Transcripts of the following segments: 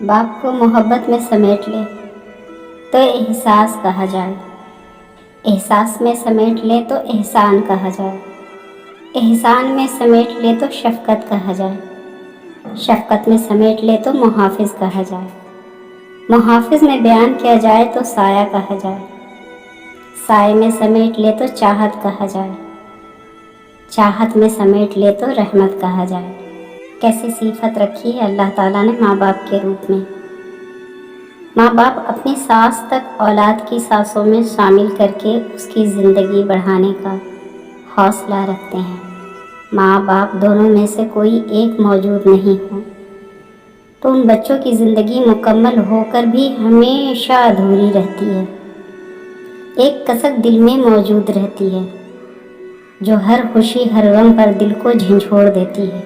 باپ کو محبت میں سمیٹ لے تو احساس کہا جائے، احساس میں سمیٹ لے تو احسان کہا جائے، احسان میں سمیٹ لے تو شفقت کہا جائے، شفقت میں سمیٹ لے تو محافظ کہا جائے، محافظ میں بیان کیا جائے تو سایہ کہا جائے، سائے میں سمیٹ لے تو چاہت کہا جائے، چاہت میں سمیٹ لے تو رحمت کہا جائے۔ کیسی صفت رکھی ہے اللہ تعالیٰ نے ماں باپ کے روپ میں۔ ماں باپ اپنی سانس تک اولاد کی سانسوں میں شامل کر کے اس کی زندگی بڑھانے کا حوصلہ رکھتے ہیں۔ ماں باپ دونوں میں سے کوئی ایک موجود نہیں ہو تو ان بچوں کی زندگی مکمل ہو کر بھی ہمیشہ ادھوری رہتی ہے۔ ایک کسک دل میں موجود رہتی ہے جو ہر خوشی ہر غم پر دل کو جھنجھوڑ دیتی ہے۔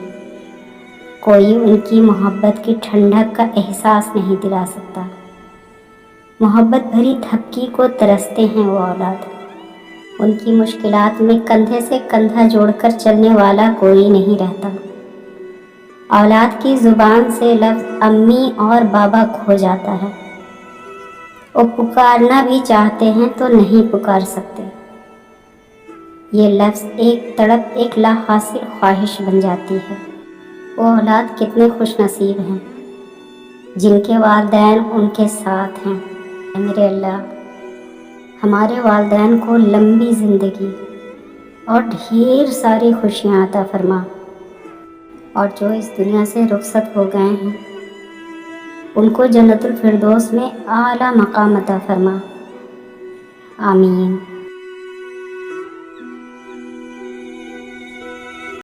کوئی ان کی محبت کی ٹھنڈک کا احساس نہیں دلا سکتا۔ محبت بھری تھپکی کو ترستے ہیں وہ اولاد۔ ان کی مشکلات میں کندھے سے کندھا جوڑ کر چلنے والا کوئی نہیں رہتا۔ اولاد کی زبان سے لفظ امی اور بابا کھو جاتا ہے۔ وہ پکارنا بھی چاہتے ہیں تو نہیں پکار سکتے۔ یہ لفظ ایک تڑپ ایک لا حاصل خواہش بن جاتی ہے۔ وہ اولاد کتنے خوش نصیب ہیں جن کے والدین ان کے ساتھ ہیں۔ اے میرے اللہ، ہمارے والدین کو لمبی زندگی اور ڈھیر ساری خوشیاں عطا فرما، اور جو اس دنیا سے رخصت ہو گئے ہیں ان کو جنت الفردوس میں اعلیٰ مقام عطا فرما۔ آمین۔